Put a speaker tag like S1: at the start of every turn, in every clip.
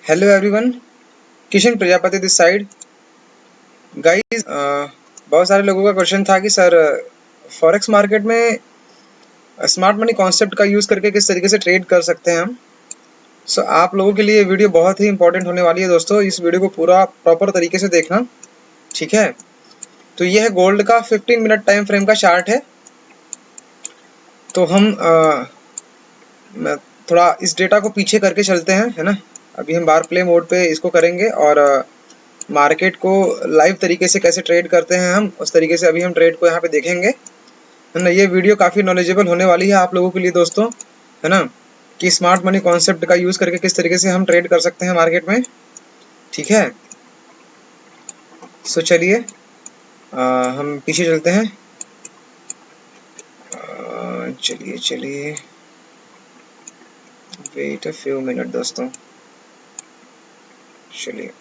S1: Hello everyone, Kishan Prajapati this side. Guys, बहुत सारे लोगों का क्वेश्चन था कि सर फॉरेक्स मार्केट में स्मार्ट मनी कॉन्सेप्ट का यूज़ करके किस तरीके से ट्रेड कर सकते हैं हम। सो आप लोगों के लिए ये वीडियो बहुत ही इंपॉर्टेंट होने वाली है दोस्तों। इस वीडियो को पूरा प्रॉपर तरीके से देखना, ठीक है। तो ये है गोल्ड का 15 मिनट टाइम फ्रेम का चार्ट है। तो हम थोड़ा इस डेटा को पीछे करके चलते हैं, है ना। अभी हम बार प्ले मोड पे इसको करेंगे और मार्केट को लाइव तरीके से कैसे ट्रेड करते हैं हम, उस तरीके से अभी हम ट्रेड को यहाँ पे देखेंगे, है ना। ये वीडियो काफ़ी नॉलेजेबल होने वाली है आप लोगों के लिए दोस्तों, है ना, कि स्मार्ट मनी कॉन्सेप्ट का यूज़ करके किस तरीके से हम ट्रेड कर सकते हैं मार्केट में, ठीक है। सो चलिए हम पीछे चलते हैं। चलिए चलिए, वेट अ फ्यू मिनट दोस्तों। चलिए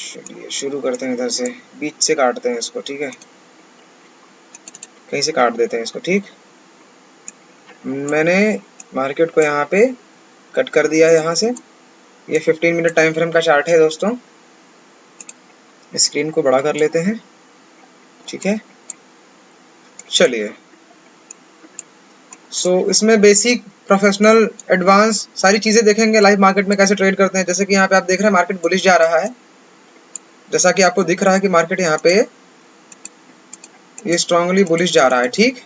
S1: चलिए शुरू करते हैं, इधर से बीच से काटते हैं इसको, ठीक है। कहीं से काट देते हैं इसको, ठीक। मैंने मार्केट को यहाँ पे कट कर दिया है यहाँ से। ये 15 मिनट टाइम फ्रेम का चार्ट है दोस्तों। स्क्रीन को बड़ा कर लेते हैं, ठीक है। चलिए, इसमें बेसिक, प्रोफेशनल, एडवांस सारी चीज़ें देखेंगे लाइव मार्केट में कैसे ट्रेड करते हैं। जैसे कि यहाँ पे आप देख रहे हैं मार्केट बुलिश जा रहा है, जैसा कि आपको दिख रहा है कि मार्केट यहाँ पे ये स्ट्रांगली बुलिश जा रहा है, ठीक।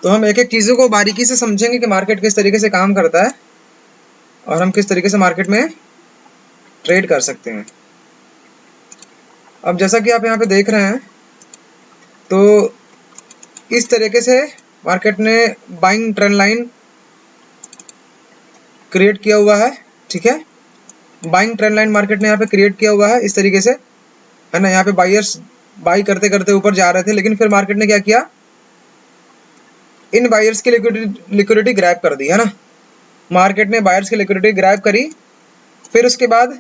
S1: तो हम एक एक चीज़ों को बारीकी से समझेंगे कि मार्केट किस तरीके से काम करता है और हम किस तरीके से मार्केट में ट्रेड कर सकते हैं। अब जैसा कि आप यहाँ पे देख रहे हैं, तो इस तरीके से मार्केट ने बाइंग ट्रेंड लाइन क्रिएट किया हुआ है, ठीक है। बाइंग ट्रेंड लाइन मार्केट ने यहाँ पे क्रिएट किया हुआ है इस तरीके से, है ना। यहाँ पे बायर्स बाई करते करते ऊपर जा रहे थे, लेकिन फिर मार्केट ने क्या किया, इन बायर्स की लिक्विडिटी ग्रैब कर दी, है ना। मार्केट ने बायर्स की लिक्विडिटी ग्रैब करी, फिर उसके बाद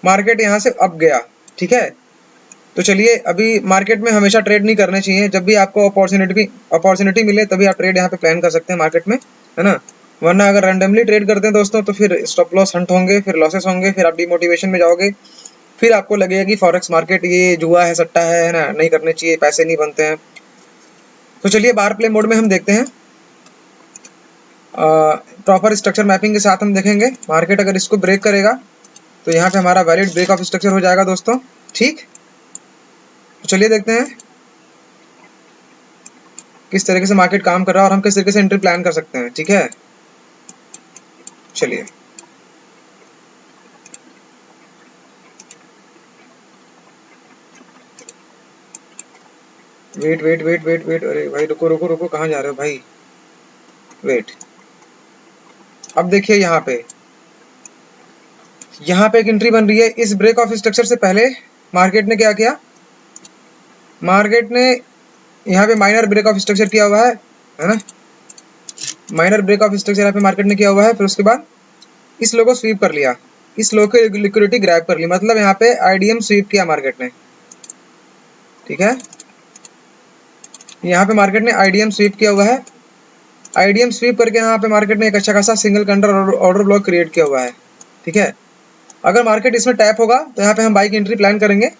S1: मार्केट यहाँ से अप गया, ठीक है। तो चलिए, अभी मार्केट में हमेशा ट्रेड नहीं करने चाहिए। जब भी आपको अपॉर्चुनिटी मिले तभी आप ट्रेड यहाँ पे प्लान कर सकते हैं मार्केट में, है ना। वरना अगर रैंडमली ट्रेड करते हैं दोस्तों, तो फिर स्टॉप लॉस हंट होंगे, फिर लॉसेस होंगे, फिर आप डिमोटिवेशन में जाओगे, फिर आपको लगेगा कि फॉरेक्स मार्केट ये जुआ है, सट्टा है ना, नहीं करने चाहिए, पैसे नहीं बनते हैं। तो चलिए बार प्ले मोड में हम देखते हैं। प्रॉपर स्ट्रक्चर मैपिंग के साथ हम देखेंगे मार्केट अगर इसको ब्रेक करेगा तो यहाँ पे हमारा वैलिड ब्रेक ऑफ स्ट्रक्चर हो जाएगा दोस्तों, ठीक। तो चलिए देखते हैं किस तरीके से मार्केट काम कर रहा है और हम किस तरीके से एंट्री प्लान कर सकते हैं, ठीक है। चलिए, wait wait wait wait wait, अरे भाई रुको रुको रुको, कहाँ जा रहे हो भाई, वेट। अब देखिए यहाँ पे एक एंट्री बन रही है। इस ब्रेक ऑफ स्ट्रक्चर से पहले मार्केट ने क्या किया, मार्केट ने यहाँ पे माइनर ब्रेक ऑफ स्ट्रक्चर किया हुआ है ना। माइनर ब्रेक ऑफ स्ट्रक्चर यहाँ पे मार्केट ने किया हुआ है। फिर उसके बाद इस लो को स्वीप कर लिया, इस लो की लिक्विडिटी ग्रैब कर ली, मतलब यहाँ पे आईडीएम स्वीप किया मार्केट ने, ठीक है। यहाँ पे मार्केट ने आईडीएम स्वीप किया हुआ है। आईडीएम स्वीप करके यहाँ पे मार्केट ने एक अच्छा खासा single candle order block create किया हुआ है, ठीक है। अगर मार्केट इसमें टैप होगा तो यहाँ पे हम बाई की एंट्री प्लान करेंगे।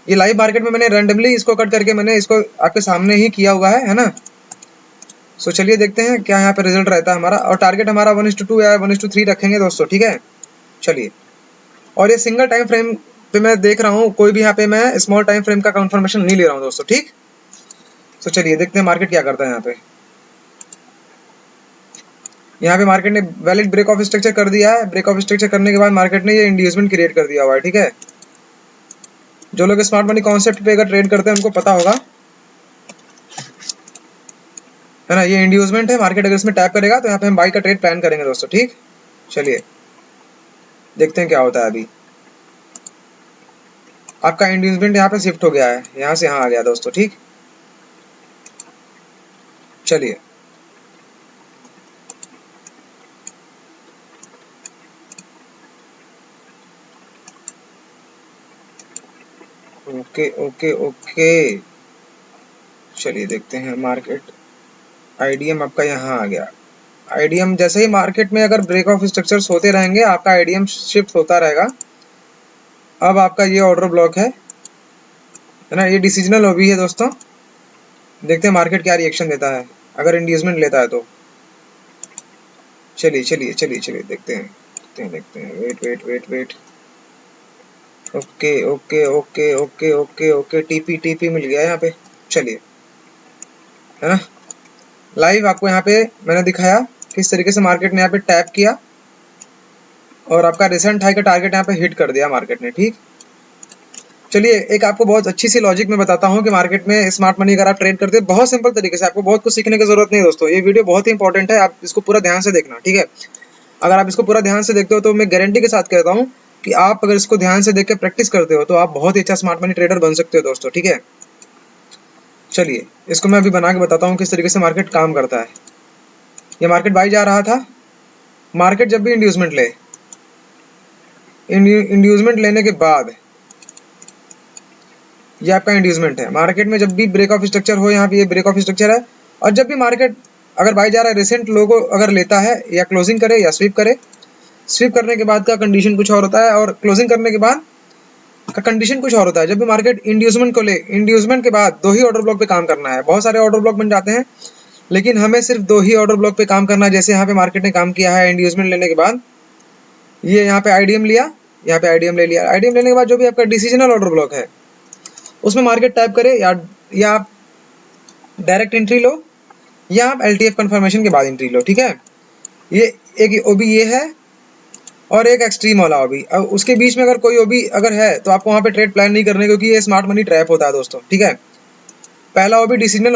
S1: ये लाइव मार्केट में मैंने रैंडमली इसको कट करके मैंने इसको आपके सामने ही किया हुआ है ना। सो चलिए देखते हैं क्या यहाँ पे रिजल्ट रहता है हमारा, और टारगेट हमारा 1:2 या 1:3 रखेंगे दोस्तों, ठीक है। चलिए, और ये सिंगल टाइम फ्रेम पे मैं देख रहा हूँ, कोई भी यहाँ पे मैं स्मॉल टाइम फ्रेम का कंफर्मेशन नहीं ले रहा हूँ दोस्तों, ठीक। सो चलिए देखते हैं मार्केट क्या करता है यहाँ पे। यहाँ पे मार्केट ने वैलिड ब्रेक ऑफ स्ट्रक्चर कर दिया है। ब्रेक ऑफ स्ट्रक्चर करने के बाद मार्केट ने ये इंड्यूसमेंट क्रिएट कर दिया हुआ है, ठीक है। जो लोग स्मार्ट मनी कॉन्सेप्ट पे अगर ट्रेड करते हैं उनको पता होगा, है ना। ये इंड्यूसमेंट है, मार्केट अगर इसमें टैप करेगा तो यहाँ पे हम बाई का ट्रेड प्लान करेंगे दोस्तों, ठीक। चलिए देखते हैं क्या होता है। अभी आपका इंड्यूसमेंट यहाँ पे शिफ्ट हो गया है, यहाँ से यहाँ आ गया दोस्तों, ठीक। चलिए, ओके ओके ओके, चलिए देखते हैं मार्केट आईडीएम आपका यहाँ आ गया। आईडीएम जैसे ही मार्केट में अगर ब्रेक ऑफ स्ट्रक्चर्स होते रहेंगे आपका आईडीएम शिफ्ट होता रहेगा। अब आपका ये ऑर्डर ब्लॉक है ना, ये डिसीजनल ओबी है दोस्तों। देखते हैं मार्केट क्या रिएक्शन देता है अगर इंड्यूसमेंट लेता है तो। चलिए चलिए चलिए चलिए देखते हैं देखते हैं देखते हैं। Wait wait wait wait. Okay okay okay okay okay okay, TP TP मिल गया यहाँ पे। चलिए, है ना, लाइव आपको यहाँ पे मैंने दिखाया किस तरीके से मार्केट ने यहाँ पे टैप किया और आपका रिसेंट हाई का टारगेट यहाँ पे हिट कर दिया मार्केट ने। ठीक, चलिए एक आपको बहुत अच्छी सी लॉजिक में बताता हूँ कि मार्केट में स्मार्ट मनी अगर आप ट्रेड करते हैं बहुत सिंपल तरीके से, आपको बहुत कुछ सीखने की जरूरत नहीं दोस्तों। ये वीडियो बहुत ही इंपॉर्टेंट है, आप इसको पूरा ध्यान से देखना। ठीक है, अगर आप इसको पूरा ध्यान से देखते हो तो मैं गारंटी के साथ कहता हूँ कि आप अगर इसको ध्यान से देख के प्रैक्टिस करते हो तो आप बहुत ही अच्छा स्मार्ट मनी ट्रेडर बन सकते हो दोस्तों। ठीक है, चलिए इसको मैं अभी बना के बताता हूँ किस तरीके से मार्केट काम करता है। ये मार्केट बाई जा रहा था। मार्केट जब भी इंड्यूसमेंट ले, इंड्यूसमेंट लेने के बाद ये आपका इंड्यूसमेंट है। मार्केट में जब भी ब्रेक ऑफ स्ट्रक्चर हो, यहाँ पे ये ब्रेक ऑफ स्ट्रक्चर है। और जब भी मार्केट अगर बाई जा रहा है, रिसेंट लो को अगर लेता है या क्लोजिंग करे या स्वीप करे, स्वीप करने के बाद का कंडीशन कुछ और होता है और क्लोजिंग करने के बाद का कंडीशन कुछ और होता है। जब भी मार्केट इंड्यूसमेंट को ले, इंड्यूसमेंट के बाद 2 ही ऑर्डर ब्लॉक पे काम करना है। बहुत सारे ऑर्डर ब्लॉक बन जाते हैं लेकिन हमें सिर्फ 2 ही ऑर्डर ब्लॉक पे काम करना है। जैसे यहाँ पे मार्केट ने काम किया है इंड्यूसमेंट लेने के बाद, ये यहाँ पे आईडीएम लिया, यहाँ पे आईडीएम ले लिया। आईडीएम लेने के बाद जो भी आपका डिसीजनल ऑर्डर ब्लॉक है उसमें मार्केट टाइप करे या आप डायरेक्ट एंट्री लो या आप एलटीएफ कंफर्मेशन के बाद एंट्री लो। ठीक है, ये एक ओबी ये है और एक एक्सट्रीम वाला ओबी। अब उसके बीच में अगर कोई ओबी अगर है तो आपको वहाँ पे ट्रेड प्लान नहीं करने, क्योंकि ये स्मार्ट मनी ट्रैप होता है दोस्तों। ठीक है, पहला ओबी डिसीजनल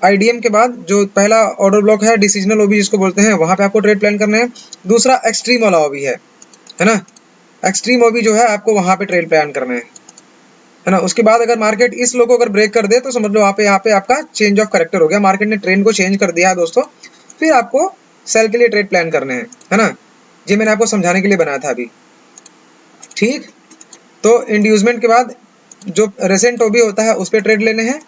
S1: आईडीएम के बाद जो पहला ऑर्डर ब्लॉक है डिसीजनल ओबी जिसको बोलते हैं, वहाँ पे आपको ट्रेड प्लान करने हैं। दूसरा एक्सट्रीम वाला ओबी है ना, एक्सट्रीम ओबी जो है आपको वहाँ पे ट्रेड प्लान करने हैं, है ना। उसके बाद अगर मार्केट इस लो को अगर ब्रेक कर दे तो समझ लो यहाँ पे आपका चेंज ऑफ करेक्टर हो गया, मार्केट ने ट्रेंड को चेंज कर दिया है दोस्तों। फिर आपको सेल के लिए ट्रेड प्लान करने हैं, है ना। ये मैंने आपको समझाने के लिए बनाया था अभी। ठीक, तो इंड्यूसमेंट के बाद जो रेसेंट ओबी होता है उस पर ट्रेड लेने हैं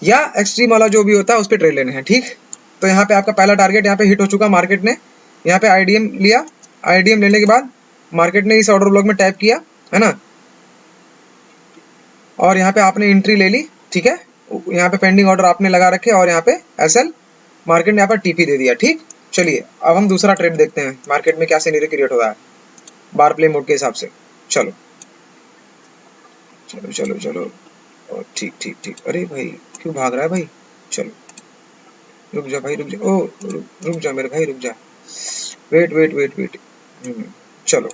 S1: या एक्सट्रीम वाला जो भी होता है उस पर ट्रेड लेने हैं। ठीक, तो यहाँ पे आपका पहला टारगेट यहाँ पे हिट हो चुका। मार्केट ने यहाँ पे आईडीएम लिया, आईडीएम लेने के बाद मार्केट ने इस ऑर्डर ब्लॉक में टैप किया, है ना, और यहाँ पे आपने एंट्री ले ली। ठीक है, यहाँ पे पेंडिंग ऑर्डर आपने लगा रखे और यहाँ पे एसएल मार्केट ने यहाँ पर टीपी दे दिया। ठीक, चलिए अब हम दूसरा ट्रेड देखते हैं मार्केट में क्या सिनेरियो क्रिएट हो रहा है बार प्ले मोड के हिसाब से। चलो चलो चलो चलो, ठीक ठीक ठीक। अरे भाई क्यों भाग रहा है भाई, चलो रुक जा भाई, रुक जा, ओ रुक जा मेरे भाई, रुक जा, वेट वेट वेट वेट। चलो,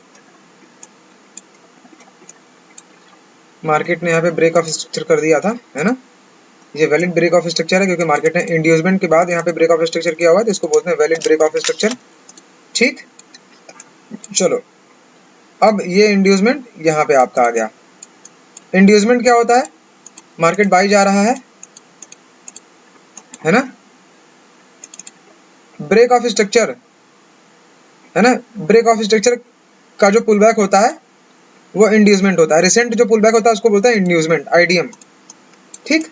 S1: मार्केट ने यहाँ पे ब्रेक ऑफ स्ट्रक्चर कर दिया था, है ना। ये वैलिड ब्रेक ऑफ स्ट्रक्चर है क्योंकि मार्केट ने इंड्यूसमेंट के बाद यहाँ पे ब्रेक ऑफ स्ट्रक्चर किया हुआ है, तो इसको बोलते हैं वैलिड ब्रेक ऑफ स्ट्रक्चर। ठीक, चलो अब ये इंड्यूसमेंट यहाँ पे आपका आ गया। इंड्यूसमेंट क्या होता है, मार्केट बाई जा रहा है ना, ब्रेक ऑफ स्ट्रक्चर, है ना, ब्रेक ऑफ स्ट्रक्चर का जो पुल बैक होता है वो इंड्यूसमेंट होता है। रिसेंट जो पुल बैक होता है उसको बोलते हैं इंड्यूसमेंट, आईडीएम। ठीक,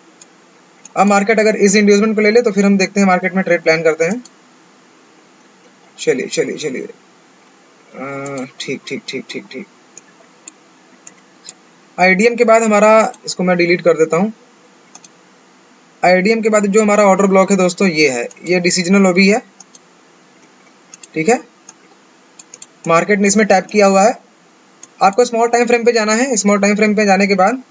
S1: अब मार्केट अगर इस इंड्यूसमेंट को ले ले तो फिर हम देखते हैं मार्केट में ट्रेड प्लान करते हैं। चलिए चलिए चलिए, ठीक ठीक ठीक ठीक ठीक। आईडीएम के बाद हमारा, इसको मैं डिलीट कर देता हूँ। आईडीएम के बाद जो हमारा ऑर्डर ब्लॉक है दोस्तों ये है, ये डिसीजनल ओबी है। ठीक है, मार्केट ने इसमें टैप किया हुआ है। आपको स्मॉल टाइम फ्रेम पे जाना है। स्मॉल टाइम फ्रेम पे जाने के बाद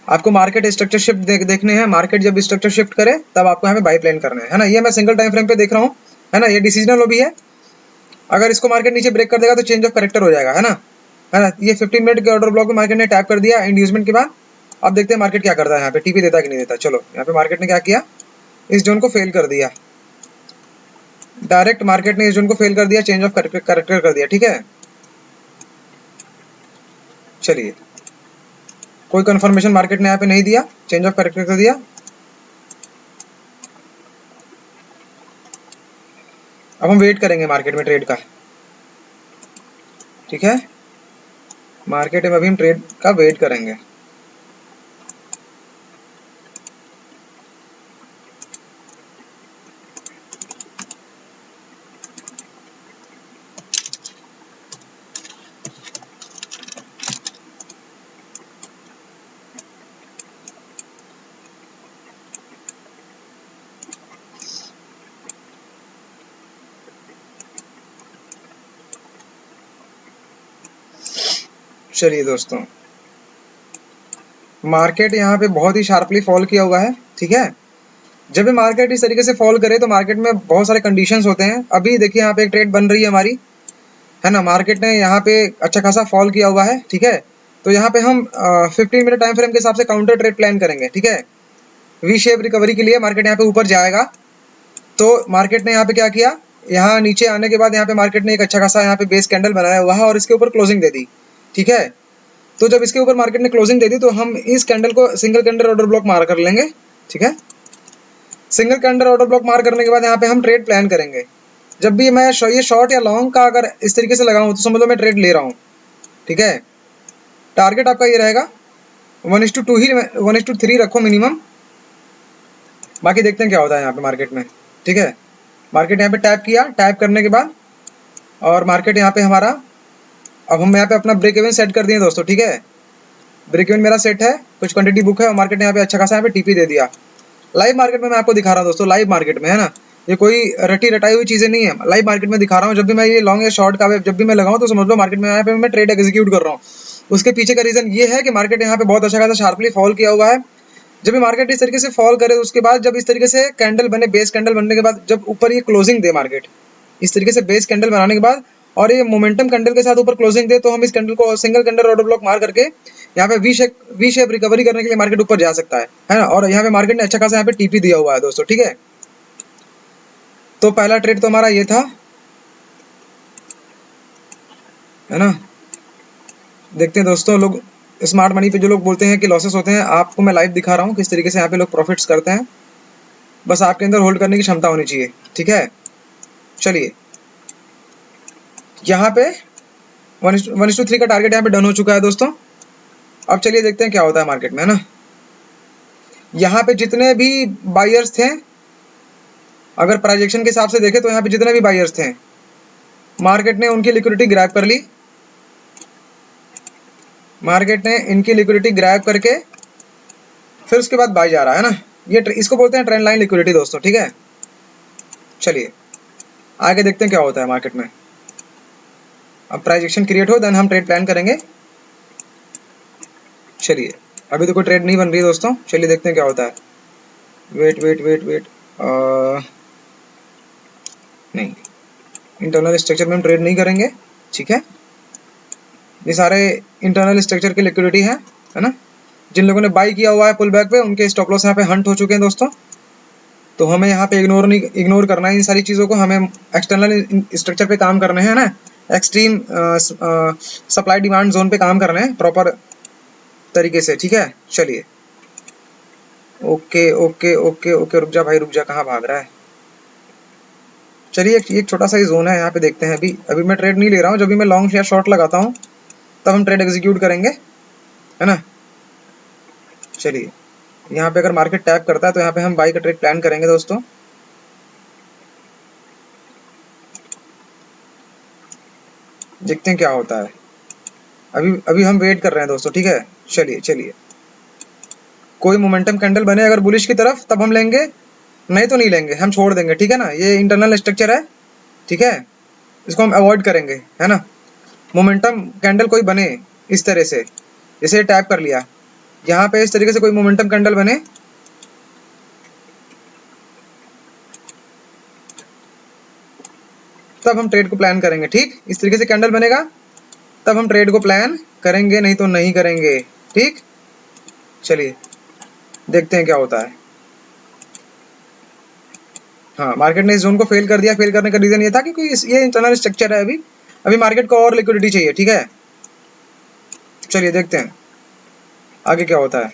S1: आपको मार्केट स्ट्रक्चर शिफ्ट देखने हैं। मार्केट जब स्ट्रक्चर शिफ्ट करे तब आपको यहाँ पे बाई प्लान करना है ना। ये मैं सिंगल टाइम फ्रेम पे देख रहा हूँ, है ना, ये डिसीजनल ओबी है। अगर इसको मार्केट नीचे ब्रेक कर देगा तो चेंज ऑफ करेक्टर हो जाएगा, है ना। ये 15 मिनट के ऑर्डर ब्लॉक में मार्केट ने टैप कर दिया इंड्यूसमेंट के बाद। अब देखते हैं मार्केट क्या करता है, यहाँ पे टीपी देता है कि नहीं देता। चलो यहाँ पे मार्केट ने क्या किया, इस जोन को फेल कर दिया, डायरेक्ट मार्केट ने इस जोन को फेल कर दिया, चेंज ऑफ करेक्टर कर दिया। ठीक है, चलिए कोई कंफर्मेशन मार्केट ने यहाँ पे नहीं दिया, चेंज ऑफ करेक्टर कर दिया। अब हम वेट करेंगे मार्केट में ट्रेड का। ठीक है, मार्केट में अभी हम ट्रेड का वेट करेंगे। चलिए दोस्तों, मार्केट यहाँ पे बहुत ही शार्पली फॉल किया हुआ है, ठीक है। जब भी मार्केट इस तरीके से फॉल करे तो मार्केट में बहुत सारे कंडीशंस होते हैं। अभी देखिए यहाँ पे एक ट्रेड बन रही है हमारी, है ना। मार्केट ने यहाँ पे अच्छा खासा फॉल किया हुआ है, ठीक है। तो यहाँ पे हम 15 मिनट टाइम फ्रेम के हिसाब से काउंटर ट्रेड प्लान करेंगे, ठीक है। वी शेप रिकवरी के लिए मार्केट यहाँ पे ऊपर जाएगा। तो मार्केट ने यहाँ पे क्या किया, यहाँ नीचे आने के बाद यहाँ पे मार्केट ने एक अच्छा खासा यहाँ पे बेस कैंडल बनाया हुआ है और इसके ऊपर क्लोजिंग दे दी, ठीक है। तो जब इसके ऊपर मार्केट ने क्लोजिंग दे दी तो हम इस कैंडल को सिंगल कैंडल ऑर्डर ब्लॉक मार कर लेंगे, ठीक है। सिंगल कैंडल ऑर्डर ब्लॉक मार करने के बाद यहाँ पे हम ट्रेड प्लान करेंगे। जब भी मैं ये शॉर्ट या लॉन्ग का अगर इस तरीके से लगाऊं तो समझ लो मैं ट्रेड ले रहा हूँ, ठीक है। टारगेट आपका ये रहेगा 1:2 ही, 1:3 रखो मिनिमम। बाकी देखते हैं क्या होता है यहाँ पे मार्केट में, ठीक है। मार्केट यहाँ पे टैप किया, टैप करने के बाद और मार्केट यहाँ पे हमारा, अब हम यहाँ पे अपना ब्रेक इवन सेट कर दिए दोस्तों, ठीक है। ब्रेक इवन मेरा सेट है, कुछ क्वांटिटी बुक है और मार्केट ने यहाँ पे अच्छा खासा यहाँ पे टीपी दे दिया। लाइव मार्केट में मैं आपको दिखा रहा हूँ दोस्तों, लाइव मार्केट में, है ना। ये कोई रटी रटाई हुई चीजें नहीं है, लाइव मार्केट में दिखा रहा हूँ। जब भी मैं ये लॉन्ग या शॉर्ट का जब भी मैं लगाऊं तो समझ लो मार्केट में यहाँ पे मैं ट्रेड एग्जीक्यूट कर रहा हूँ। उसके पीछे का रीजन ये है कि मार्केट यहाँ पे बहुत अच्छा खासा शार्पली फॉल किया हुआ है। जब भी मार्केट इस तरीके से फॉल करे उसके बाद जब इस तरीके से कैंडल बने, बेस कैंडल बनने के बाद जब ऊपर ये क्लोजिंग दे मार्केट, इस तरीके से बेस कैंडल बनाने के बाद और ये मोमेंटम कैंडल के साथ ऊपर क्लोजिंग दे, तो हम इस कैंडल को सिंगल कैंडल ऑर्डर ब्लॉक मार करके यहाँ पे वी शेप रिकवरी करने के लिए मार्केट ऊपर जा सकता है ना। और यहाँ पे मार्केट ने अच्छा खासा यहाँ पे टीपी दिया हुआ है दोस्तों, ठीक है। तो पहला ट्रेड तो हमारा ये था, है ना। देखते हैं दोस्तों, लोग स्मार्ट मनी पे जो लोग बोलते हैं कि लॉसेस होते हैं, आपको मैं लाइव दिखा रहा हूँ किस तरीके से यहाँ पे लोग प्रॉफिट्स करते हैं। बस आपके अंदर होल्ड करने की क्षमता होनी चाहिए, ठीक है। चलिए, यहाँ पे 1:3 का टारगेट यहाँ पे डन हो चुका है दोस्तों। अब चलिए देखते हैं क्या होता है मार्केट में, है ना। यहाँ पे जितने भी बायर्स थे, अगर प्राइजेक्शन के हिसाब से देखें तो यहाँ पे जितने भी बायर्स थे, मार्केट ने उनकी लिक्विडिटी ग्रैब कर ली। मार्केट ने इनकी लिक्विडिटी ग्रैब करके फिर उसके बाद बाय जा रहा है ना। ये इसको बोलते हैं ट्रेंड लाइन लिक्विडिटी दोस्तों, ठीक है। चलिए आगे देखते हैं क्या होता है मार्केट में। अब प्राइजेक्शन क्रिएट हो देन हम ट्रेड प्लान करेंगे। चलिए, अभी तो कोई ट्रेड नहीं बन रही है दोस्तों, चलिए देखते हैं क्या होता है। वेट वेट वेट वेट, नहीं, इंटरनल स्ट्रक्चर में हम ट्रेड नहीं करेंगे, ठीक है। ये सारे इंटरनल स्ट्रक्चर की लिक्विडिटी है ना। जिन लोगों ने बाई किया हुआ है पुल बैक पे, उनके स्टॉप लॉस यहाँ पे हंट हो चुके हैं दोस्तों। तो हमें यहाँ पे इग्नोर करना है इन सारी चीज़ों को। हमें एक्सटर्नल स्ट्रक्चर पे काम करने हैं ना, एक्सट्रीम सप्लाई डिमांड जोन पे काम करने हैं प्रॉपर तरीके से, ठीक है। चलिए, ओके ओके ओके ओके, रुक जा भाई रुक जा, कहाँ भाग रहा है। चलिए, एक छोटा सा ही जोन है यहाँ पे, देखते हैं। अभी अभी मैं ट्रेड नहीं ले रहा हूँ, जब भी मैं लॉन्ग या शॉर्ट लगाता हूँ तब हम ट्रेड एग्जीक्यूट करेंगे, है ना। चलिए, यहाँ पे अगर मार्केट टैप करता है तो यहाँ पे हम बाई का ट्रेड प्लान करेंगे दोस्तों। देखते हैं क्या होता है। अभी अभी हम वेट कर रहे हैं दोस्तों, ठीक है। चलिए चलिए, कोई मोमेंटम कैंडल बने अगर बुलिश की तरफ तब हम लेंगे, नहीं तो नहीं लेंगे, हम छोड़ देंगे, ठीक है ना। ये इंटरनल स्ट्रक्चर है, ठीक है, इसको हम अवॉइड करेंगे, है ना। मोमेंटम कैंडल कोई बने इस तरह से, जैसे टैप कर लिया, यहाँ पे इस तरीके से कोई मोमेंटम कैंडल बने तब हम ट्रेड को प्लान करेंगे, ठीक। इस तरीके से कैंडल बनेगा तब हम ट्रेड को प्लान करेंगे, नहीं तो नहीं करेंगे, ठीक। चलिए देखते हैं क्या होता है। हाँ, मार्केट ने इस जोन को फेल कर दिया। फेल करने का रीजन ये था क्योंकि ये इंटरनल स्ट्रक्चर है। अभी अभी मार्केट को और लिक्विडिटी चाहिए, ठीक है। चलिए देखते हैं आगे क्या होता है।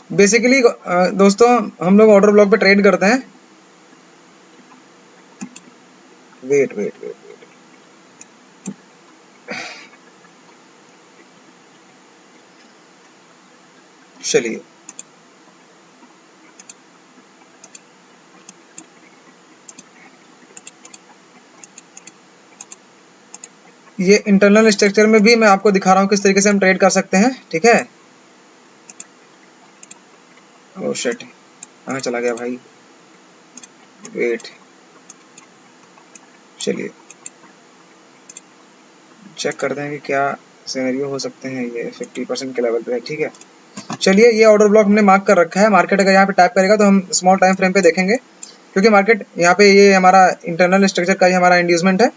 S1: बेसिकली दोस्तों, हम लोग ऑर्डर ब्लॉक पे ट्रेड करते हैं। वेट वेट वेट वेट, चलिए, ये इंटरनल स्ट्रक्चर में भी मैं आपको दिखा रहा हूँ किस तरीके से हम ट्रेड कर सकते हैं, ठीक है। ओह शिट, कहाँ चला गया भाई, वेट, चलिए चेक करते हैं कि क्या सिनेरियो हो सकते हैं। ये 50% के लेवल पे है, ठीक है। चलिए ये ऑर्डर ब्लॉक हमने मार्क कर रखा है। मार्केट अगर यहाँ पे टैप करेगा तो हम स्मॉल टाइम फ्रेम पे देखेंगे, क्योंकि मार्केट यहाँ पे ये हमारा इंटरनल स्ट्रक्चर का ही हमारा इंड्यूसमेंट है।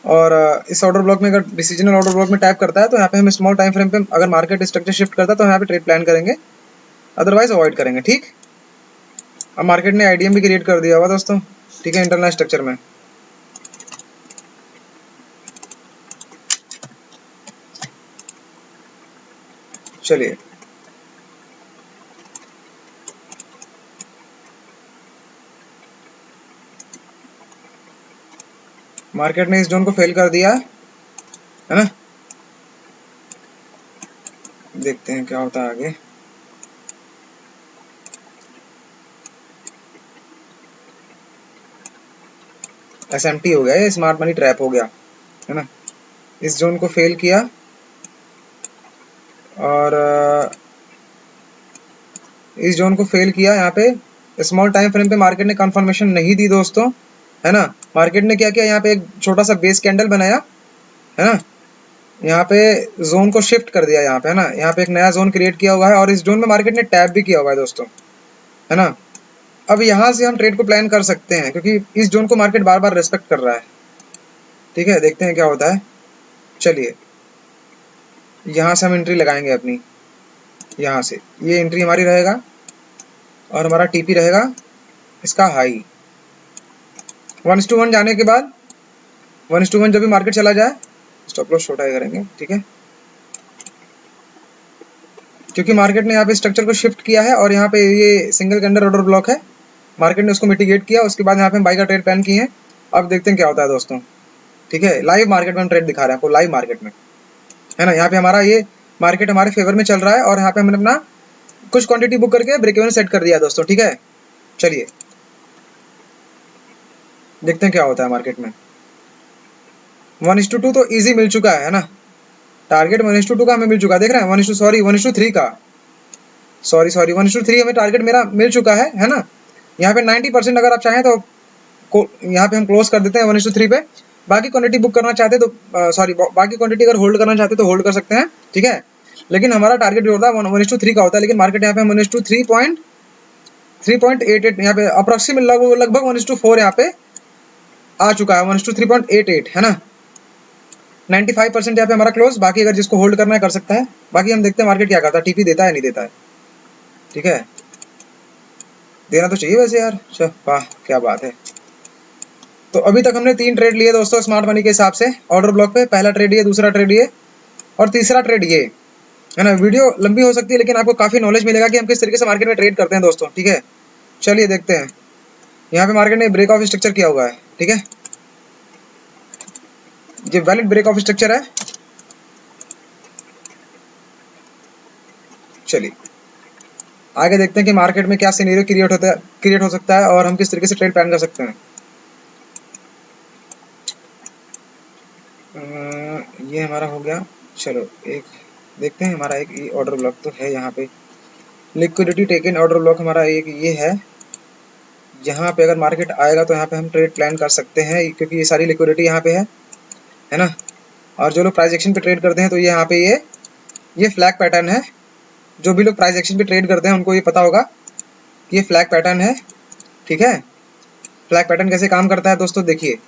S1: और इस ऑर्डर ब्लॉक में अगर डिसीजनल ऑर्डर ब्लॉक में टैप करता है तो यहाँ पे हम स्मॉल टाइम फ्रेम पे अगर मार्केट स्ट्रक्चर शिफ्ट करता है तो यहाँ पे ट्रेड प्लान करेंगे, अदरवाइज अवॉइड करेंगे, ठीक। अब मार्केट ने आईडीएम भी क्रिएट कर दिया हुआ दोस्तों, ठीक है, इंटरनल स्ट्रक्चर में। चलिए मार्केट ने इस जोन को फेल कर दिया है ना, देखते हैं क्या होता है आगे। एसएमटी हो गया, ये स्मार्ट मनी ट्रैप हो गया है ना। इस जोन को फेल किया और इस जोन को फेल किया। यहाँ पे स्मॉल टाइम फ्रेम पे मार्केट ने कंफर्मेशन नहीं दी दोस्तों, है ना। मार्केट ने क्या किया, यहाँ पे एक छोटा सा बेस कैंडल बनाया है ना, यहाँ पे जोन को शिफ्ट कर दिया यहाँ पे, है ना। यहाँ पे एक नया जोन क्रिएट किया हुआ है और इस जोन में मार्केट ने टैप भी किया हुआ है दोस्तों, है ना। अब यहाँ से हम ट्रेड को प्लान कर सकते हैं क्योंकि इस जोन को मार्केट बार बार रेस्पेक्ट कर रहा है, ठीक है। देखते हैं क्या होता है। चलिए यहाँ से हम एंट्री लगाएंगे अपनी, यहाँ से ये एंट्री हमारी रहेगा और हमारा टीपी रहेगा इसका हाई। 1:1 जाने के बाद 1:1 जब भी मार्केट चला जाए स्टॉप लॉस छोटा ही करेंगे, ठीक है, क्योंकि मार्केट ने यहाँ पे स्ट्रक्चर को शिफ्ट किया है और यहाँ पे ये सिंगल कैंडल ऑर्डर ब्लॉक है, मार्केट ने उसको मिटिगेट किया। उसके बाद यहाँ पे हम बाई का ट्रेड प्लान किए हैं। अब देखते हैं क्या होता है दोस्तों, ठीक है। लाइव मार्केट में हम ट्रेड दिखा रहे हैं आपको, लाइव मार्केट में, है ना। यहाँ पे हमारा ये मार्केट हमारे फेवर में चल रहा है और यहाँ पे हमने अपना कुछ क्वांटिटी बुक करके ब्रेक इवन सेट कर दिया दोस्तों, ठीक है। चलिए देखते हैं क्या होता है मार्केट में। 1:2 तो इजी मिल चुका है ना, टारगेट 1:2 का हमें मिल चुका है, देख रहे हैं। 1:3 का, सॉरी 1:3 हमें टारगेट मेरा मिल चुका है ना। यहाँ पे 90% अगर आप चाहें तो यहाँ पे हम क्लोज कर देते हैं 1:3 पे। बाकी क्वांटिटी बुक करना चाहते तो बाकी क्वांटिटी अगर होल्ड करना चाहते तो होल्ड कर सकते हैं, ठीक है। लेकिन हमारा टारगेट जो होता है 1:3 का होता है, लेकिन मार्केट यहाँ पे 1:3.88 यहाँ पे अप्रोक्सीमेट लगभग 1:4 यहाँ पे आ चुका है, 1:3.88 है ना। 95% यहाँ पे हमारा क्लोज। बाकी अगर जिसको होल्ड करना है कर सकता है। बाकी हम देखते हैं मार्केट क्या करता है, टीपी देता है नहीं देता है, ठीक है। देना तो चाहिए वैसे यार, चल वाह क्या बात है। तो अभी तक हमने 3 ट्रेड लिए दोस्तों स्मार्ट मनी के हिसाब से ऑर्डर ब्लॉक पे। पहला ट्रेड ये, दूसरा ट्रेड ये और तीसरा ट्रेड ये, है ना। वीडियो लंबी हो सकती है लेकिन आपको काफी नॉलेज मिलेगा कि हम किस तरीके से मार्केट में ट्रेड करते हैं दोस्तों, ठीक है। चलिए देखते हैं। यहाँ पे मार्केट ने ब्रेक ऑफ स्ट्रक्चर किया हुआ है, ठीक है, ये वैलिड ब्रेक ऑफ स्ट्रक्चर है। चलिए आगे देखते हैं कि मार्केट में क्या सिनेरियो क्रिएट हो सकता है और हम किस तरीके से ट्रेड प्लान कर सकते हैं। ये हमारा हो गया। चलो एक देखते हैं, हमारा एक ये ऑर्डर ब्लॉक तो है यहाँ पे, लिक्विडिटी टेकन ऑर्डर ब्लॉक हमारा एक ये है। यहाँ पे अगर मार्केट आएगा तो यहाँ पे हम ट्रेड प्लान कर सकते हैं क्योंकि ये सारी लिक्विडिटी यहाँ पे है ना। और जो लोग प्राइस एक्शन पे ट्रेड करते हैं तो ये यहाँ पे ये फ्लैग पैटर्न है। जो भी लोग प्राइस एक्शन पे ट्रेड करते हैं उनको ये पता होगा कि ये फ्लैग पैटर्न है, ठीक है। फ्लैग पैटर्न कैसे काम करता है दोस्तों, देखिए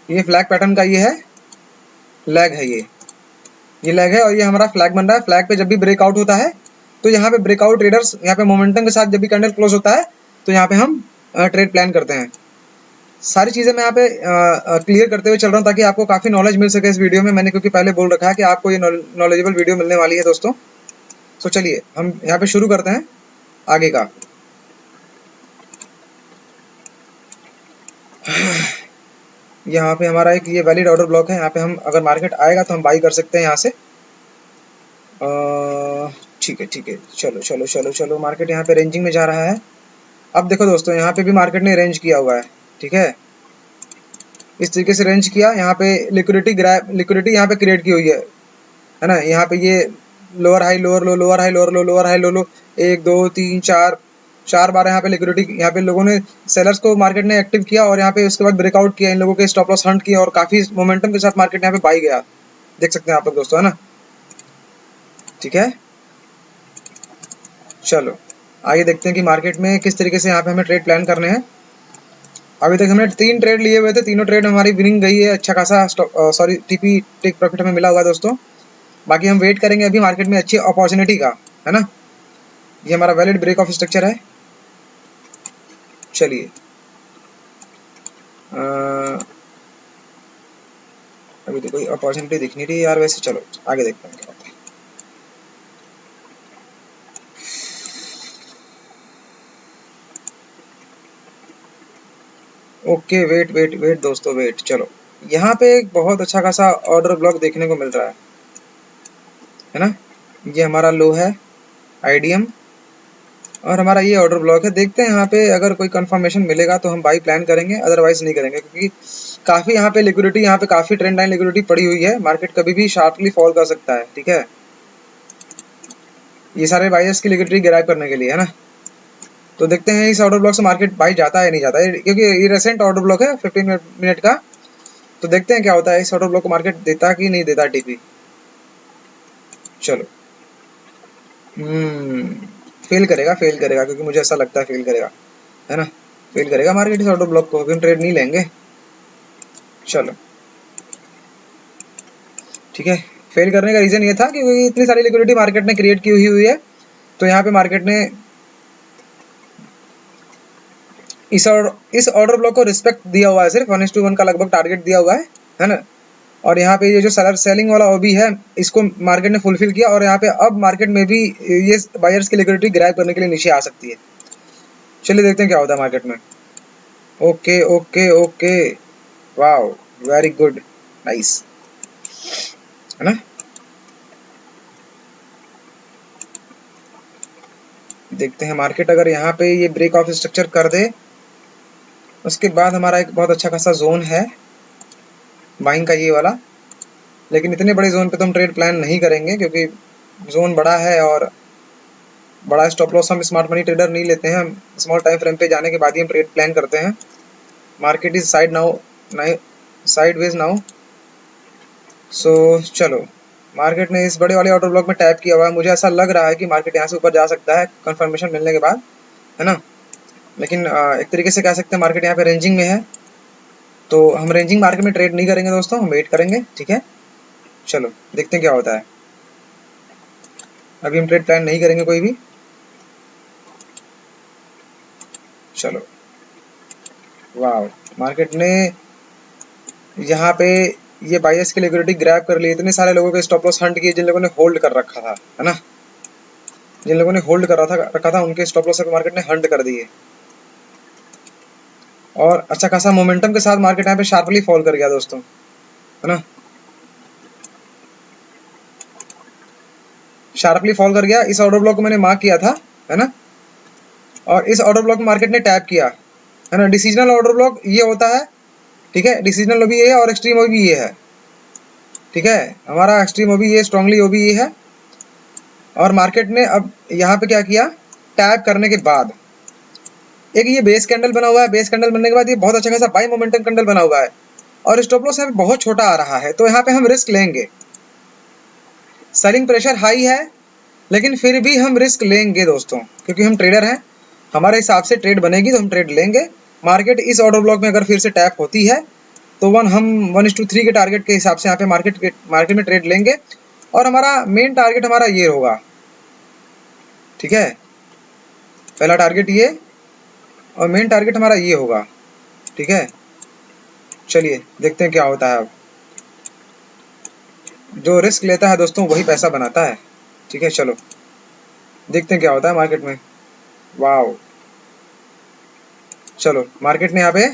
S1: ये फ्लैग पैटर्न का ये है, लैग है ये लैग है और ये हमारा फ्लैग बन रहा है। फ्लैग पे जब भी ब्रेकआउट होता है तो यहाँ पे ब्रेकआउट ट्रेडर्स यहाँ पे मोमेंटम के साथ जब भी कैंडल क्लोज होता है तो यहाँ पे हम ट्रेड प्लान करते हैं। सारी चीज़ें मैं यहाँ पे क्लियर करते हुए चल रहा हूँ ताकि आपको काफ़ी नॉलेज मिल सके इस वीडियो में। मैंने क्योंकि पहले बोल रखा है कि आपको ये नॉलेजेबल वीडियो मिलने वाली है दोस्तों। तो चलिए हम यहाँ पे शुरू करते हैं आगे का। यहाँ पे हमारा एक ये वैलिड ऑर्डर ब्लॉक है। यहाँ पे हम अगर मार्केट आएगा तो हम बाई कर सकते हैं यहाँ से, ठीक है। चलो मार्केट यहाँ पे रेंजिंग में जा रहा है। अब देखो दोस्तों यहाँ पे भी मार्केट ने रेंज किया हुआ है, ठीक है। इस तरीके से रेंज किया, यहाँ पे लिक्विडिटी यहाँ पे क्रिएट की हुई है ना। यहाँ पे ये lower high lower low, lower high lower low, lower high low low, 1 2 3 4 4 बार यहाँ पे लिक्विडिटी, यहाँ पे लोगों ने सेलर्स को मार्केट ने एक्टिव किया और यहाँ पे उसके बाद ब्रेकआउट किया, इन लोगों के स्टॉप लॉस हंट किया और काफी मोमेंटम के साथ मार्केट यहाँ पे बाई गया, देख सकते हैं आप लोग दोस्तों, है ना। ठीक है, चलो आगे देखते हैं कि मार्केट में किस तरीके से यहाँ पे हमें ट्रेड प्लान करने हैं। अभी तक हमने 3 ट्रेड लिए हुए थे, तीनों ट्रेड हमारी विनिंग गई है, अच्छा खासा सॉरी टीपी टेक प्रॉफिट हमें मिला हुआ है दोस्तों। बाकी हम वेट करेंगे अभी मार्केट में अच्छी अपॉर्चुनिटी का, है ना। ये हमारा वैलिड ब्रेक ऑफ स्ट्रक्चर है। चलिए अभी तो कोई अपॉर्चुनिटी दिख नहीं रही यार वैसे, चलो आगे देखते हैं क्या होता है। ओके वेट वेट वेट दोस्तों वेट, चलो यहाँ पे एक बहुत अच्छा खासा ऑर्डर ब्लॉक देखने को मिल रहा है ना। ये हमारा लो है आईडीएम और हमारा ये ऑर्डर ब्लॉक है। देखते हैं यहाँ पे अगर कोई कंफर्मेशन मिलेगा तो हम बाई प्लान करेंगे, अदरवाइज नहीं करेंगे, क्योंकि काफी यहाँ पे लिक्विडिटी, यहाँ पे काफी ट्रेंड लाइन लिक्विडिटी पड़ी हुई है, मार्केट कभी भी शार्पली फॉल कर सकता है। ठीक है, ये सारे बायर्स की लिक्विडिटी ग्रैब करने के लिए, है ना। तो देखते हैं इस ऑर्डर ब्लॉक से मार्केट बाई जाता है नहीं जाता है, क्योंकि ये रिसेंट ऑर्डर ब्लॉक है 15 मिनट का। तो देखते हैं क्या होता है, इस ऑर्डर ब्लॉक को मार्केट देता कि नहीं देता टीपी। चलो फेल करेगा, फेल करेगा, क्योंकि मुझे ऐसा लगता है फेल करेगा, है ना। फेल करेगा मार्केट इस ऑर्डर ब्लॉक को, हम ट्रेड नहीं लेंगे। चलो ठीक है, फेल करने का रीजन ये था कि इतनी सारी लिक्विडिटी मार्केट ने क्रिएट की हुई है, तो यहाँ पे मार्केट ने इस ऑर्डर ब्लॉक को रिस्पेक्ट दिया हुआ है, सिर्फ 1:1 का लगभग टारगेट दिया हुआ है ना। और यहाँ पे ये जो सेलिंग वाला ओबी है, इसको मार्केट ने फुलफिल किया और यहाँ पे अब मार्केट में भी ये बायर्स की लिक्विडिटी ग्रैब करने के लिए नीचे आ सकती है। चलिए देखते हैं क्या होता है मार्केट में। Okay okay okay, wow, very good, nice, है ना। देखते हैं मार्केट अगर यहाँ पे ये ब्रेक ऑफ स्ट्रक्चर कर दे, उसके बाद हमारा एक बहुत अच्छा खासा जोन है बाइंग का, ये वाला। लेकिन इतने बड़े जोन पे तो हम ट्रेड प्लान नहीं करेंगे, क्योंकि जोन बड़ा है और बड़ा स्टॉप लॉस हम स्मार्ट मनी ट्रेडर नहीं लेते हैं, हम स्मॉल टाइम फ्रेम पे जाने के बाद ही हम ट्रेड प्लान करते हैं। Market is side now, sideways now. So चलो, मार्केट ने इस बड़े वाले ऑर्डर ब्लॉक में टैप किया हुआ है, मुझे ऐसा लग रहा है कि मार्केट यहाँ से ऊपर जा सकता है कंफर्मेशन मिलने के बाद, है ना। लेकिन एक तरीके से कह सकते हैं मार्केट यहाँ पे रेंजिंग में है, तो हम रेंजिंग मार्केट में ट्रेड नहीं करेंगे दोस्तों, हम वेट करेंगे। ठीक है, चलो देखते हैं क्या होता है। अभी हम ट्रेड प्लान नहीं करेंगे कोई भी। चलो, वाह, मार्केट ने यहाँ पे ये बायर्स की लिक्विडिटी ग्रैब कर ली, इतने सारे लोगों के स्टॉप लॉस हंट किए जिन लोगों ने होल्ड कर रखा था, है ना। जिन लोगों ने होल्ड कर रखा था उनके स्टॉप लॉस मार्केट ने हंट कर दिए और अच्छा खासा मोमेंटम के साथ मार्केट यहाँ पे शार्पली फॉल कर गया दोस्तों, है ना। शार्पली फॉल कर गया, इस ऑर्डर ब्लॉक को मैंने मार्क किया था, है ना। और इस ऑर्डर ब्लॉक मार्केट ने टैप किया, है ना। डिसीजनल ऑर्डर ब्लॉक ये होता है, ठीक है, डिसीजनल ओबी ये है और एक्सट्रीम ओबी ये है। ठीक है, हमारा एक्सट्रीम ओबी ये, स्ट्रांगली ओबी ये है। और मार्केट ने अब यहाँ पे क्या किया, टैप करने के बाद एक ये बेस कैंडल बना हुआ है, बेस कैंडल बनने के बाद ये बहुत अच्छा खासा बाई मोमेंटम कैंडल बना हुआ है और स्टॉप लॉस यहाँ पे बहुत छोटा आ रहा है, तो यहाँ पे हम रिस्क लेंगे। सेलिंग प्रेशर हाई है, लेकिन फिर भी हम रिस्क लेंगे दोस्तों, क्योंकि हम ट्रेडर हैं, हमारे हिसाब से ट्रेड बनेगी तो हम ट्रेड लेंगे। मार्केट इस ऑर्डर ब्लॉक में अगर फिर से टैप होती है तो हम 1:3 के टारगेट के हिसाब से यहाँ पे मार्केट में ट्रेड लेंगे और हमारा मेन टारगेट हमारा ये होगा। ठीक है, पहला टारगेट ये और मेन टारगेट हमारा ये होगा। ठीक है, चलिए देखते हैं क्या होता है। अब जो रिस्क लेता है दोस्तों वही पैसा बनाता है। ठीक है, चलो देखते हैं क्या होता है मार्केट में। वाओ, चलो मार्केट ने यहाँ पे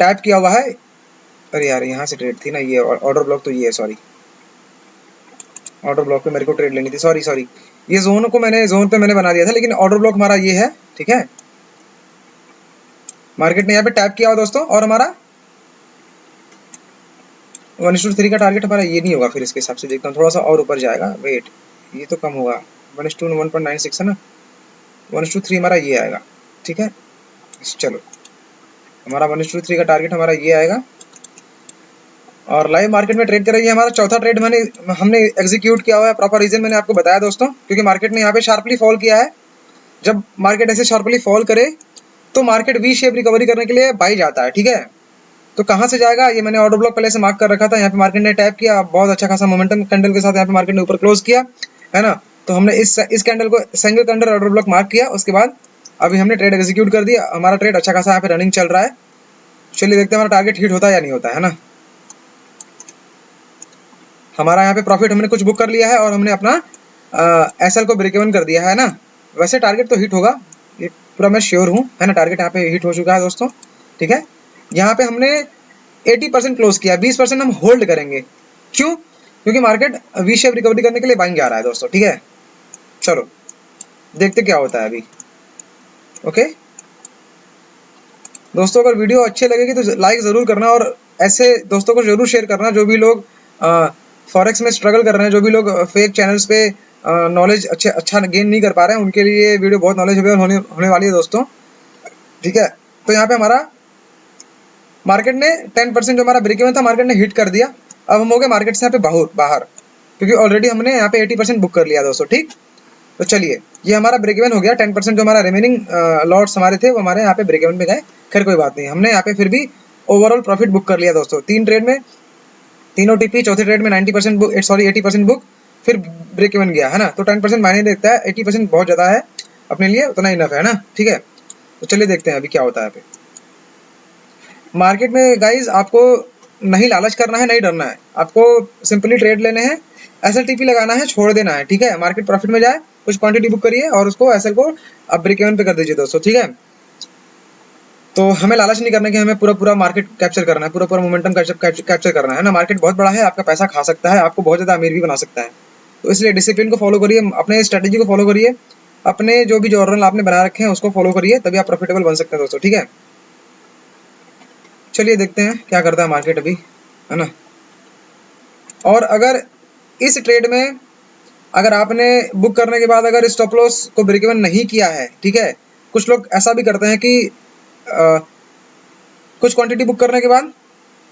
S1: टैप किया हुआ है। अरे यार यहाँ से ट्रेड थी ना, ये ऑर्डर ब्लॉक तो ये है, सॉरी, ऑर्डर ब्लॉक पे मेरे को ट्रेड लेनी थी, सॉरी सॉरी, ये जोन पे मैंने बना दिया था, लेकिन ऑर्डर ब्लॉक हमारा ये है। ठीक है, मार्केट ने यहाँ पे टैप किया हुआ दोस्तों और हमारा 1:3 का टारगेट हमारा ये नहीं होगा, फिर इसके हिसाब से देखता हूँ, थोड़ा सा और ऊपर जाएगा, वेट, ये तो कम होगा, 1:2 1.96 है ना, 1:3 हमारा ये आएगा, ठीक है। चलो हमारा 1:3 का टारगेट हमारा ये आएगा। और लाइव मार्केट में ट्रेड कर रही है, हमारा चौथा ट्रेड हमने एग्जीक्यूट किया हुआ है। प्रॉपर रीजन मैंने आपको बताया दोस्तों, क्योंकि मार्केट ने यहाँ पे शार्पली फॉल किया है। जब मार्केट ऐसे शार्पली फॉल करे तो मार्केट वी शेप रिकवरी करने के लिए बाई जाता है, ठीक है। तो कहाँ से जाएगा, ये मैंने ऑर्डर ब्लॉक पहले से मार्क कर रखा था। यहाँ पे मार्केट ने टैप किया, बहुत अच्छा खासा मोमेंटम कैंडल के साथ यहाँ पे मार्केट ने ऊपर क्लोज किया, है ना। तो हमने इस कैंडल को single candle order block mark किया, उसके बाद अभी हमने ट्रेड एग्जीक्यूट कर दिया। हमारा ट्रेड अच्छा खासा यहाँ पे रनिंग चल रहा है। चलिए देखते हैं हमारा टारगेट हिट होता है या नहीं होता है ना। हमारा यहाँ पे प्रॉफिट हमने कुछ बुक कर लिया है और हमने अपना एसएल को ब्रेक इवन कर दिया है ना। वैसे टारगेट तो हिट होगा, ये पूरा मैं श्योर हूँ, है ना। टारगेट यहाँ पे हिट हो चुका है दोस्तों, ठीक है। यहाँ पे हमने 80% क्लोज किया, 20% हम होल्ड करेंगे। क्यों? क्योंकि मार्केट वी शेप रिकवरी करने के लिए बाइंग जा रहा है दोस्तों, ठीक है। चलो देखते क्या होता है अभी। ओके दोस्तों, अगर वीडियो अच्छे लगेगी तो लाइक ज़रूर करना, और ऐसे दोस्तों को ज़रूर शेयर करना जो भी लोग फॉरेक्स में स्ट्रगल कर रहे हैं, जो भी लोग फेक चैनल्स पे नॉलेज अच्छा गेन नहीं कर पा रहे हैं, उनके लिए वीडियो बहुत नॉलेजेबल होने वाली है दोस्तों, ठीक है। तो यहाँ पे हमारा मार्केट ने 10% जो हमारा ब्रेक इवन था मार्केट ने हिट कर दिया। अब हम हो गए मार्केट से यहाँ पे बाहर, क्योंकि ऑलरेडी हमने यहाँ पे 80% बुक कर लिया दोस्तों, ठीक। तो चलिए ये हमारा ब्रेक इवन हो गया। 10% जो हमारा रिमेनिंग लॉट्स हमारे थे वो हमारे यहाँ पे ब्रेक इवन पे गए। खैर कोई बात नहीं, हमने यहाँ पे फिर भी ओवरऑल प्रॉफिट बुक कर लिया दोस्तों। 3 ट्रेड में 3 OTP, चौथे ट्रेड में 90% बुक, सॉरी 80% बुक, फिर ब्रेक इवन गया, है ना। तो 10% मायने देता है, 80% बहुत ज़्यादा है अपने लिए, उतना इनफ है ना, ठीक है। तो चलिए देखते हैं अभी क्या होता है। यहाँ पे मार्केट में गाइज आपको नहीं लालच करना है, नहीं डरना है, आपको सिंपली ट्रेड लेने हैं, SLTP लगाना है, छोड़ देना है, ठीक है। मार्केट प्रॉफिट में जाए कुछ क्वांटिटी बुक करिए और उसको एसएल को अब ब्रेक इवन पे कर दीजिए दोस्तों, ठीक है। तो हमें लालच नहीं करना कि हमें पूरा मार्केट कैप्चर करना है, पूरा मोमेंटम कैप्चर करना है ना। मार्केट बहुत बड़ा है, आपका पैसा खा सकता है, आपको बहुत ज़्यादा अमीर भी बना सकता है। तो इसलिए डिसिप्लिन को फॉलो करिए, अपने स्ट्रेटेजी को फॉलो करिए, अपने जो भी जॉर्नल आपने बना रखे हैं उसको फॉलो करिए, तभी आप प्रॉफिटेबल बन सकते हैं दोस्तों, ठीक है। चलिए देखते हैं क्या करता है मार्केट अभी, है ना। और अगर इस ट्रेड में अगर आपने बुक करने के बाद अगर स्टॉप लॉस को ब्रेक इवन नहीं किया है, ठीक है। कुछ लोग ऐसा भी करते हैं कि कुछ क्वांटिटी बुक करने के बाद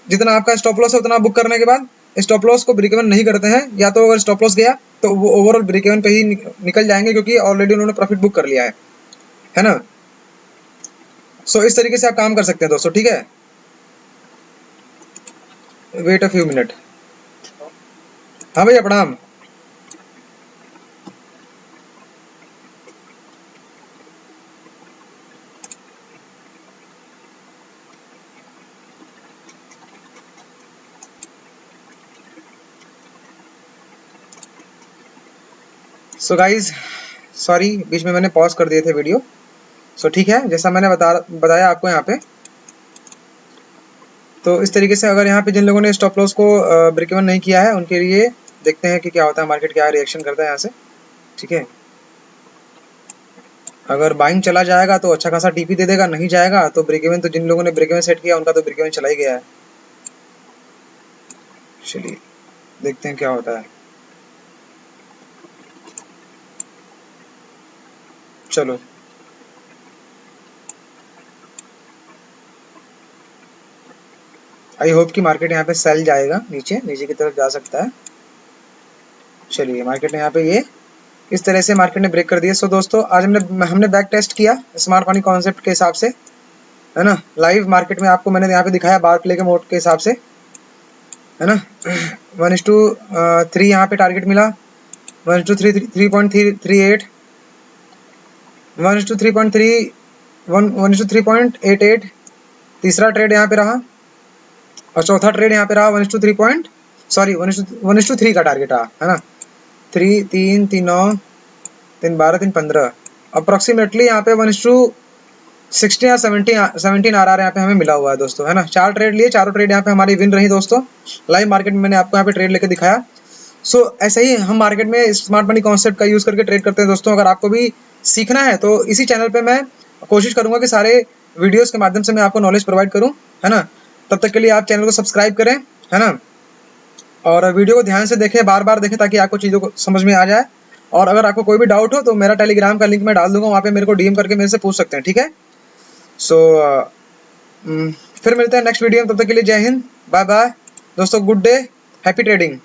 S1: जितना आपका स्टॉप लॉस है उतना बुक करने के बाद स्टॉप लॉस को ब्रेक इवन नहीं करते हैं, या तो अगर स्टॉप लॉस गया तो वो ओवरऑल ब्रेक इवन पे ही निकल जाएंगे, क्योंकि ऑलरेडी उन्होंने प्रॉफिट बुक कर लिया है ना। सो इस तरीके से आप काम कर सकते हैं दोस्तों, ठीक है। Wait a few minute. हाँ भैया प्रणाम। सो गाइज सॉरी, बीच में मैंने पॉज कर दिए थे वीडियो। सो ठीक है, जैसा मैंने बताया आपको यहाँ पे, तो इस तरीके से अगर यहाँ पे जिन लोगों ने स्टॉप लॉस को ब्रेक इवन नहीं किया है उनके लिए देखते हैं कि क्या होता है, मार्केट क्या रिएक्शन करता है यहाँ से, ठीक है। अगर बाइंग चला जाएगा तो अच्छा खासा टीपी दे देगा, नहीं जाएगा तो ब्रेक इवन, तो जिन लोगों ने ब्रेक इवन सेट किया उनका तो ब्रेक इवन चला ही गया है। चलिए देखते हैं क्या होता है। चलो आई होप कि मार्केट यहाँ पे सेल जाएगा, नीचे की तरफ जा सकता है। चलिए मार्केट ने यहाँ पे ये इस तरह से मार्केट ने ब्रेक कर दिया। सो दोस्तों आज हमने बैक टेस्ट किया स्मार्ट मनी कॉन्सेप्ट के हिसाब से, है ना। लाइव मार्केट में आपको मैंने यहाँ पे दिखाया बार प्ले के मोड के हिसाब से, है ना। 1:3 यहाँ पे टारगेट मिला, 1:3.38, 1:3.88। तीसरा ट्रेड यहाँ पे रहा और चौथा ट्रेड यहाँ पे रहा 1:3 का टारगेट रहा, है ना। 3 3 3 9 3 12 3 15 अप्रोक्सीमेटली यहाँ पे 1:16 या 17 RR यहाँ पे हमें मिला हुआ है दोस्तों, है ना। 4 ट्रेड लिए, चारों ट्रेड यहाँ पे हमारी विन रही दोस्तों। लाइव मार्केट में मैंने आपको यहाँ पे ट्रेड लेके दिखाया। सो ऐसे ही हम मार्केट में स्मार्ट मनी कॉन्सेप्ट का यूज़ करके ट्रेड करते हैं दोस्तों। अगर आपको भी सीखना है तो इसी चैनल पे मैं कोशिश करूँगा कि सारे वीडियोज़ के माध्यम से मैं आपको नॉलेज प्रोवाइड करूँ, है ना। तब तक के लिए आप चैनल को सब्सक्राइब करें, है ना, और वीडियो को ध्यान से देखें, बार बार देखें, ताकि आपको चीज़ों को समझ में आ जाए। और अगर आपको कोई भी डाउट हो तो मेरा टेलीग्राम का लिंक मैं डाल दूंगा, वहाँ पे मेरे को डीएम करके मेरे से पूछ सकते हैं, ठीक है। सो फिर मिलते हैं नेक्स्ट वीडियो में, तब तक के लिए जय हिंद, बाय बाय दोस्तों, गुड डे, हैप्पी ट्रेडिंग।